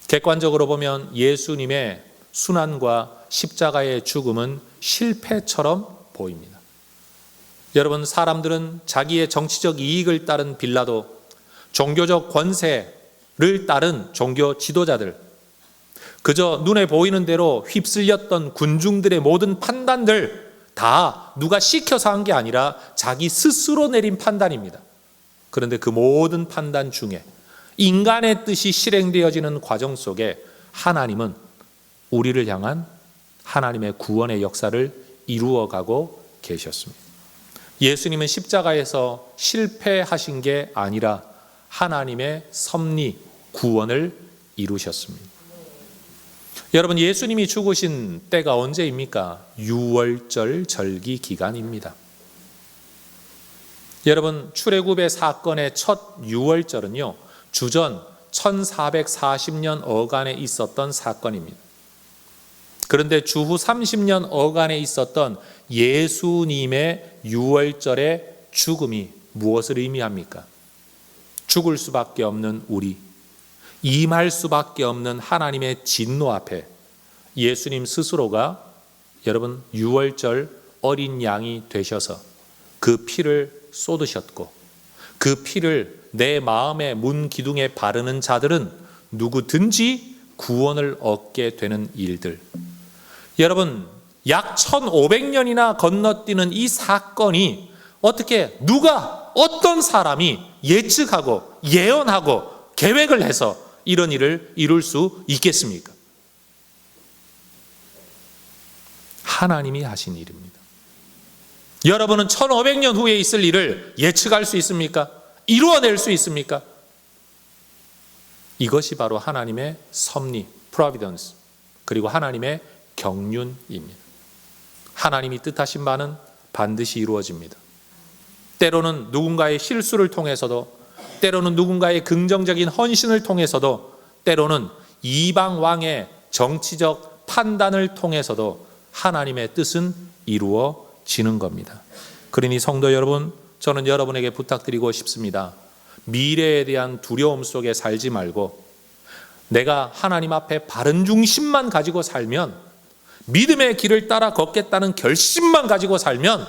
[SPEAKER 1] 객관적으로 보면 예수님의 순환과 십자가의 죽음은 실패처럼 보입니다. 여러분, 사람들은 자기의 정치적 이익을 따른 빌라도, 종교적 권세를 따른 종교 지도자들, 그저 눈에 보이는 대로 휩쓸렸던 군중들의 모든 판단들 다 누가 시켜서 한 게 아니라 자기 스스로 내린 판단입니다. 그런데 그 모든 판단 중에 인간의 뜻이 실행되어지는 과정 속에 하나님은 우리를 향한 하나님의 구원의 역사를 이루어가고 계셨습니다. 예수님은 십자가에서 실패하신 게 아니라 하나님의 섭리, 구원을 이루셨습니다. 여러분, 예수님이 죽으신 때가 언제입니까? 유월절 절기 기간입니다. 여러분, 출애굽의 사건의 첫 유월절은요, 주전 1440년 어간에 있었던 사건입니다. 그런데 주후 30년 어간에 있었던 예수님의 유월절의 죽음이 무엇을 의미합니까? 죽을 수밖에 없는 우리, 임할 수밖에 없는 하나님의 진노 앞에 예수님 스스로가 여러분 유월절 어린 양이 되셔서 그 피를 쏟으셨고, 그 피를 내 마음의 문 기둥에 바르는 자들은 누구든지 구원을 얻게 되는 일들. 여러분, 약 1500년이나 건너뛰는 이 사건이 어떻게 누가, 어떤 사람이 예측하고 예언하고 계획을 해서 이런 일을 이룰 수 있겠습니까? 하나님이 하신 일입니다. 여러분은 1500년 후에 있을 일을 예측할 수 있습니까? 이루어낼 수 있습니까? 이것이 바로 하나님의 섭리, providence, 그리고 하나님의 경륜입니다. 하나님이 뜻하신 바는 반드시 이루어집니다. 때로는 누군가의 실수를 통해서도, 때로는 누군가의 긍정적인 헌신을 통해서도, 때로는 이방 왕의 정치적 판단을 통해서도 하나님의 뜻은 이루어지는 겁니다. 그러니 성도 여러분, 저는 여러분에게 부탁드리고 싶습니다. 미래에 대한 두려움 속에 살지 말고 내가 하나님 앞에 바른 중심만 가지고 살면, 믿음의 길을 따라 걷겠다는 결심만 가지고 살면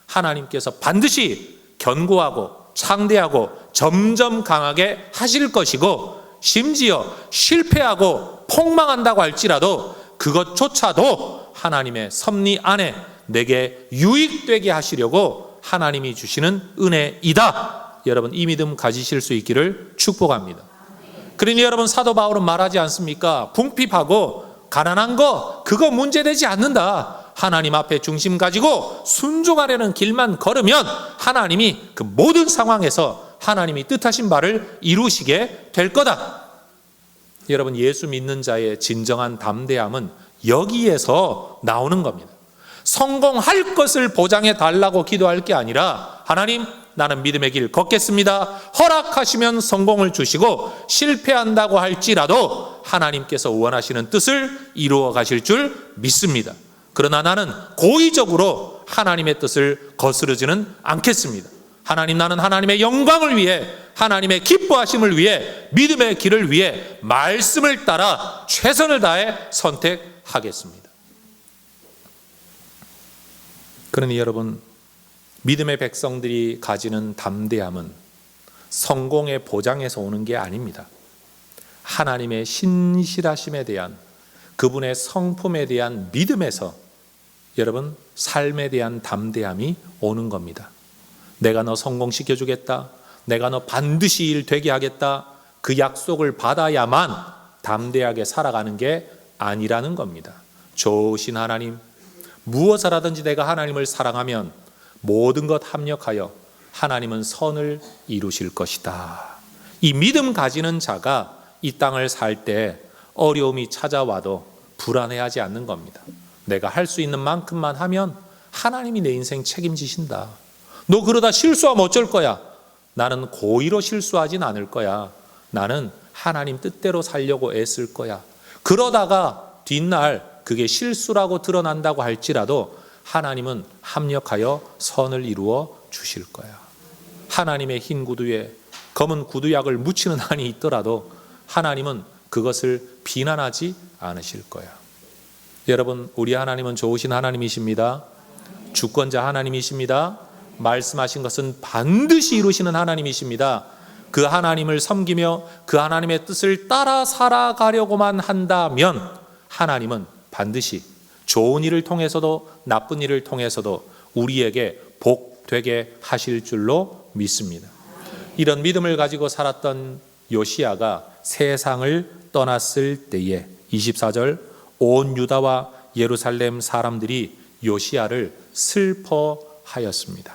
[SPEAKER 1] 하나님께서 반드시 견고하고 창대하고 점점 강하게 하실 것이고, 심지어 실패하고 폭망한다고 할지라도 그것조차도 하나님의 섭리 안에 내게 유익되게 하시려고 하나님이 주시는 은혜이다. 여러분, 이 믿음 가지실 수 있기를 축복합니다. 그러니 여러분, 사도 바울은 말하지 않습니까? 궁핍하고 가난한 거 그거 문제되지 않는다. 하나님 앞에 중심 가지고 순종하려는 길만 걸으면 하나님이 그 모든 상황에서 하나님이 뜻하신 바를 이루시게 될 거다. 여러분, 예수 믿는 자의 진정한 담대함은 여기에서 나오는 겁니다. 성공할 것을 보장해 달라고 기도할 게 아니라, 하나님, 나는 믿음의 길 걷겠습니다. 허락하시면 성공을 주시고, 실패한다고 할지라도 하나님께서 원하시는 뜻을 이루어 가실 줄 믿습니다. 그러나 나는 고의적으로 하나님의 뜻을 거스르지는 않겠습니다. 하나님, 나는 하나님의 영광을 위해, 하나님의 기뻐하심을 위해, 믿음의 길을 위해 말씀을 따라 최선을 다해 선택하겠습니다. 그러니 여러분, 믿음의 백성들이 가지는 담대함은 성공의 보장에서 오는 게 아닙니다. 하나님의 신실하심에 대한, 그분의 성품에 대한 믿음에서 여러분 삶에 대한 담대함이 오는 겁니다. 내가 너 성공시켜주겠다, 내가 너 반드시 일 되게 하겠다, 그 약속을 받아야만 담대하게 살아가는 게 아니라는 겁니다. 좋으신 하나님, 무엇을 하든지 내가 하나님을 사랑하면 모든 것 합력하여 하나님은 선을 이루실 것이다. 이 믿음 가지는 자가 이 땅을 살 때 어려움이 찾아와도, 불안해하지 않는 겁니다. 내가 할 수 있는 만큼만 하면 하나님이 내 인생 책임지신다. 너 그러다 실수하면 어쩔 거야? 나는 고의로 실수하진 않을 거야. 나는 하나님 뜻대로 살려고 애쓸 거야. 그러다가 뒷날 그게 실수라고 드러난다고 할지라도 하나님은 합력하여 선을 이루어 주실 거야. 하나님의 흰 구두에 검은 구두약을 묻히는 한이 있더라도 하나님은 그것을 비난하지 않으실 거야. 여러분, 우리 하나님은 좋으신 하나님이십니다. 주권자 하나님이십니다. 말씀하신 것은 반드시 이루시는 하나님이십니다. 그 하나님을 섬기며 그 하나님의 뜻을 따라 살아가려고만 한다면 하나님은 반드시 좋은 일을 통해서도 나쁜 일을 통해서도 우리에게 복되게 하실 줄로 믿습니다. 이런 믿음을 가지고 살았던 요시야가 세상을 떠났을 때에 24절 온 유다와 예루살렘 사람들이 요시야를 슬퍼하였습니다.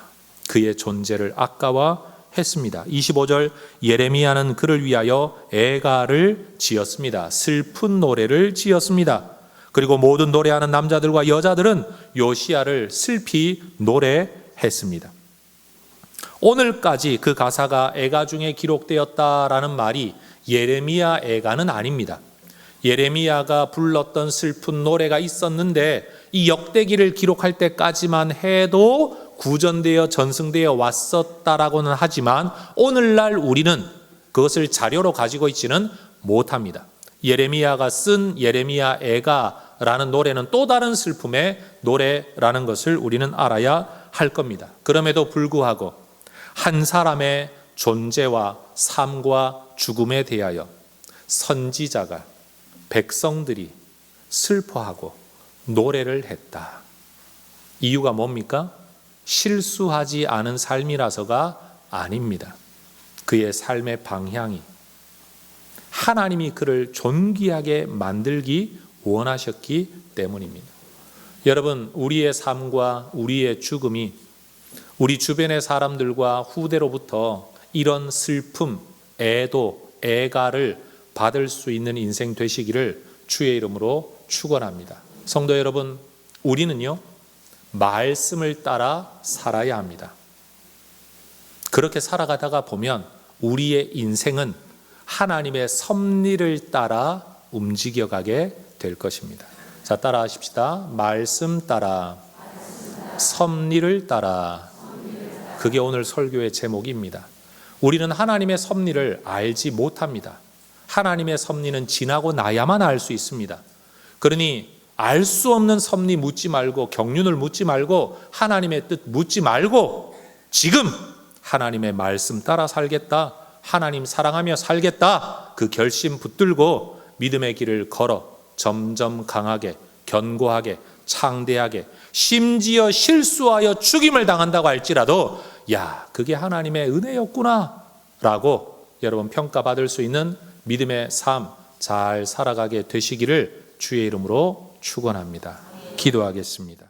[SPEAKER 1] 그의 존재를 아까워했습니다. 25절 예레미야는 그를 위하여 애가를 지었습니다. 슬픈 노래를 지었습니다. 그리고 모든 노래하는 남자들과 여자들은 요시야를 슬피 노래했습니다. 오늘까지 그 가사가 애가 중에 기록되었다라는 말이 예레미야 애가는 아닙니다. 예레미야가 불렀던 슬픈 노래가 있었는데 이 역대기를 기록할 때까지만 해도 구전되어 전승되어 왔었다라고는 하지만 오늘날 우리는 그것을 자료로 가지고 있지는 못합니다. 예레미야가 쓴 예레미야 애가라는 노래는 또 다른 슬픔의 노래라는 것을 우리는 알아야 할 겁니다. 그럼에도 불구하고 한 사람의 존재와 삶과 죽음에 대하여 선지자가 백성들이 슬퍼하고 노래를 했다. 이유가 뭡니까? 실수하지 않은 삶이라서가 아닙니다. 그의 삶의 방향이 하나님이 그를 존귀하게 만들기 원하셨기 때문입니다. 여러분, 우리의 삶과 우리의 죽음이 우리 주변의 사람들과 후대로부터 이런 슬픔, 애도, 애가를 받을 수 있는 인생 되시기를 주의 이름으로 축원합니다. 성도 여러분, 우리는요 말씀을 따라 살아야 합니다. 그렇게 살아가다가 보면 우리의 인생은 하나님의 섭리를 따라 움직여가게 될 것입니다. 자, 따라 하십시다. 말씀 따라, 섭리를 따라. 그게 오늘 설교의 제목입니다. 우리는 하나님의 섭리를 알지 못합니다. 하나님의 섭리는 지나고 나야만 알 수 있습니다. 그러니 알 수 없는 섭리 묻지 말고, 경륜을 묻지 말고, 하나님의 뜻 묻지 말고 지금 하나님의 말씀 따라 살겠다, 하나님 사랑하며 살겠다, 그 결심 붙들고 믿음의 길을 걸어 점점 강하게, 견고하게, 창대하게, 심지어 실수하여 죽임을 당한다고 할지라도 야, 그게 하나님의 은혜였구나 라고 여러분 평가받을 수 있는 믿음의 삶 잘 살아가게 되시기를 주의 이름으로 축원합니다. 기도하겠습니다.